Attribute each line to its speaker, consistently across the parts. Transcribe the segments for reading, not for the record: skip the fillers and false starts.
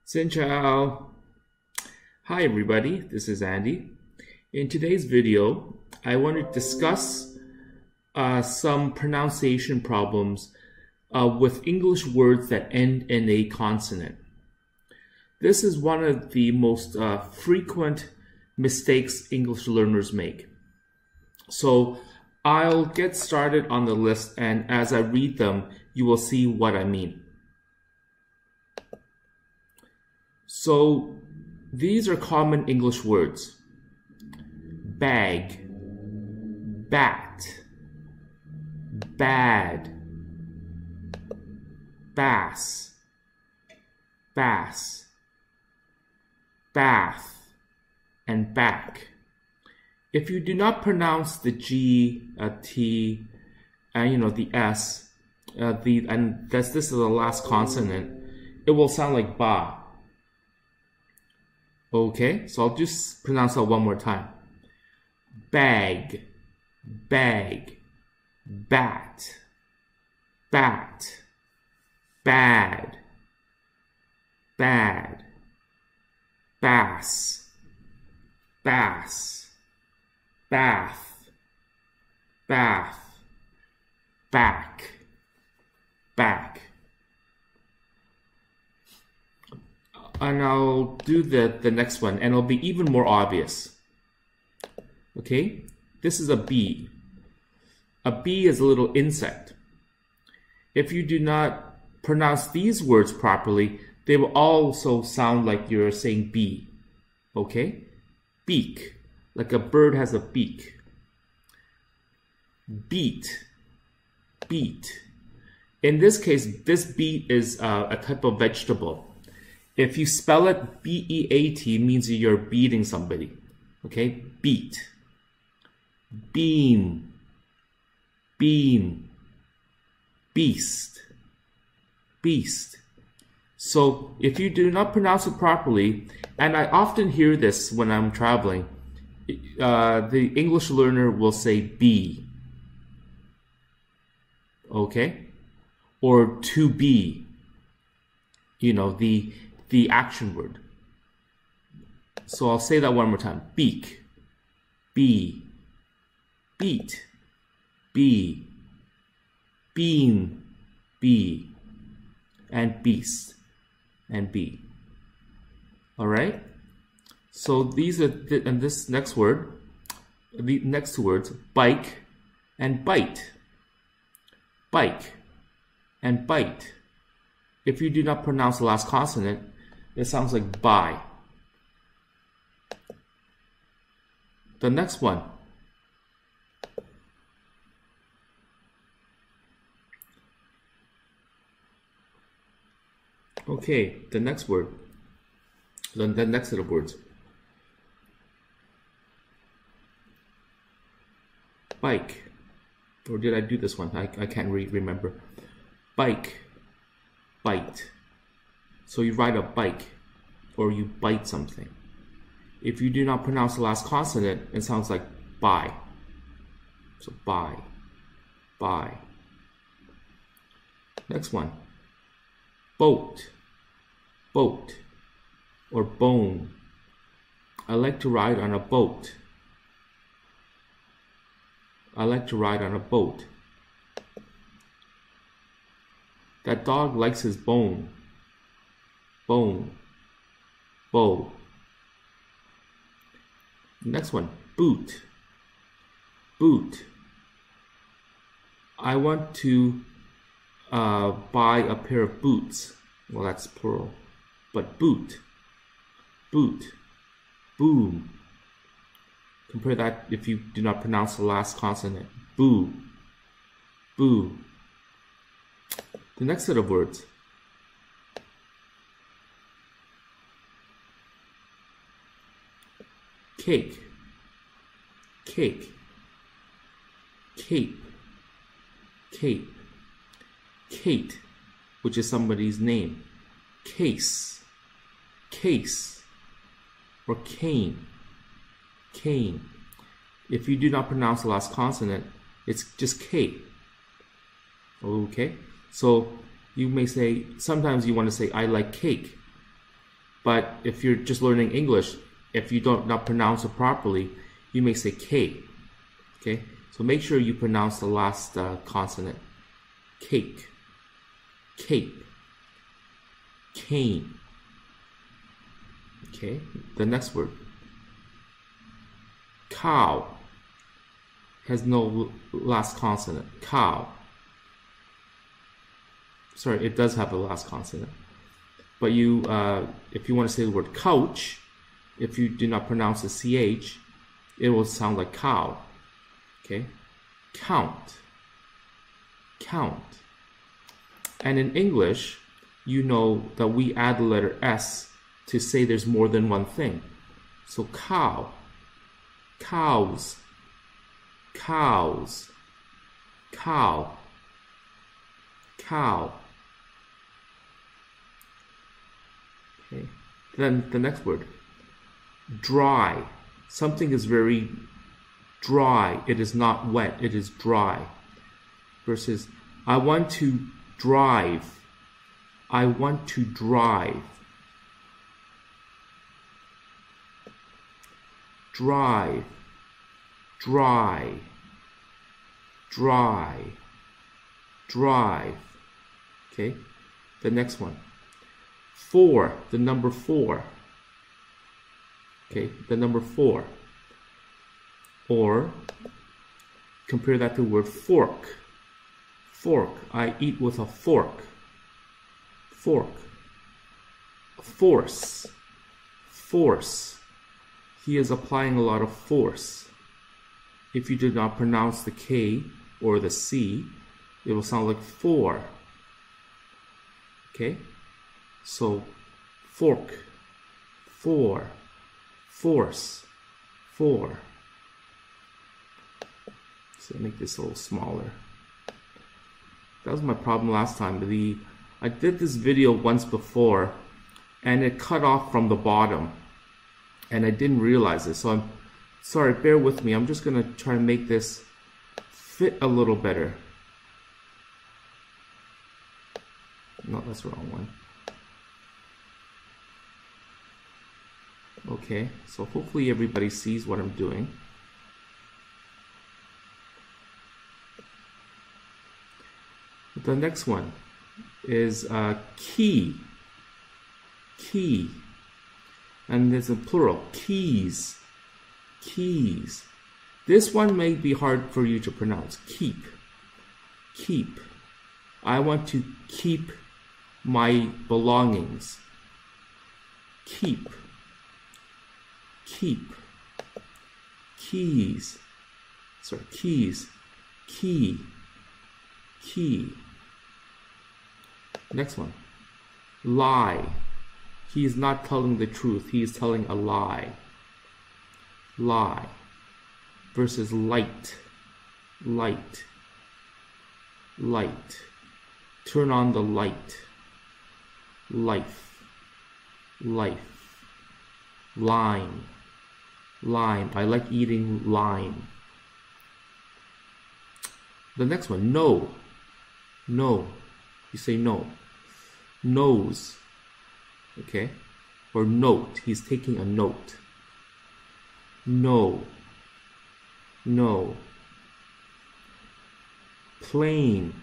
Speaker 1: Xin chào. Hi everybody, this is Andy. In today's video, I want to discuss some pronunciation problems with English words that end in a consonant. This is one of the most frequent mistakes English learners make. So I'll get started on the list, and as I read them, you will see what I mean. So these are common English words: bag, bat, bad, bass, bass, bath, and back. If you do not pronounce the G, T, and the S, this is the last consonant, it will sound like ba. Okay, so I'll just pronounce that one more time. Bag, bag, bat, bat, bad, bad, bass, bass, bath, bath, back, back. And I'll do the next one, and it'll be even more obvious. Okay, this is a bee. A bee is a little insect. If you do not pronounce these words properly, they will also sound like you're saying bee. Okay, beak, like a bird has a beak. Beet, beet. In this case, this beet is a type of vegetable. If you spell it B-E-A-T, it means you're beating somebody. Okay, beat. Beam, beam, beast, beast. So if you do not pronounce it properly, and I often hear this when I'm traveling, the English learner will say be. Okay, or to be. The action word. So I'll say that one more time. Beak, bee, beat, bee, bean, bee, and beast, and bee. All right? So these are, and this next word, the next two words, bike and bite. Bike and bite. If you do not pronounce the last consonant, it sounds like buy. The next one. Okay, the next word. The next set of words. Bike. Or did I do this one? I can't remember. Bike. Bite. So you ride a bike, or you bite something. If you do not pronounce the last consonant, it sounds like buy. So buy, buy. Next one. Boat, boat, or bone. I like to ride on a boat. I like to ride on a boat. That dog likes his bone. Bone. Bow. Next one. Boot. Boot. I want to buy a pair of boots. Well, that's plural. But boot. Boot. Boom. Compare that if you do not pronounce the last consonant. Boo. Boo. The next set of words. Cake, cake, cape, cape, Kate, which is somebody's name, case, case, or cane, cane. If you do not pronounce the last consonant, it's just K. Okay, so you may say, sometimes you want to say, I like cake. But if you're just learning English, if you don't not pronounce it properly, you may say K. Okay, so make sure you pronounce the last consonant. Cake, cape, cane. Okay, the next word. Cow has no last consonant. Cow. Sorry, it does have a last consonant. But you, if you want to say the word couch, if you do not pronounce the CH, it will sound like cow. Okay? Count. Count. And in English, you know that we add the letter S to say there's more than one thing. So cow, cows, cows, cow, cow. Okay. Then the next word, dry. Something is very dry. It is not wet. It is dry. Versus, I want to drive. I want to drive. Drive. Dry. Dry. Drive. Okay. The next one. 4. The number 4. Okay. The number 4. Or compare that to the word fork. Fork. I eat with a fork. Fork. Force. Force. He is applying a lot of force. If you did not pronounce the K or the C, it will sound like 4. Okay? So, fork, 4, force, 4. So make this a little smaller. That was my problem last time. I did this video once before, and it cut off from the bottom, and I didn't realize it. So I'm sorry, bear with me. I'm just gonna try to make this fit a little better. No, that's the wrong one. Okay, so hopefully everybody sees what I'm doing. The next one is key. Key. And there's a plural. Keys. Keys. This one may be hard for you to pronounce. Keep. Keep. I want to keep my belongings. Keep. Keep. Keys. Sorry, keys. Key. Key. Next one. Lie. He is not telling the truth. He is telling a lie. Lie. Versus light. Light. Light. Turn on the light. Life. Life. Lime. Lime. I like eating lime. The next one. No. No. You say no. Nose. Okay? Or note. He's taking a note. No. No. Plane.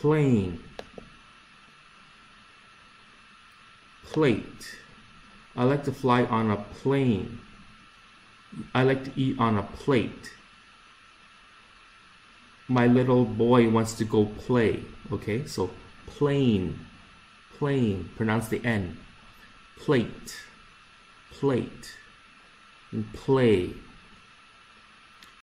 Speaker 1: Plane. Plate. I like to fly on a plane. I like to eat on a plate. My little boy wants to go play. Okay, so plane. Plane. Pronounce the N. Plate. Plate. And play.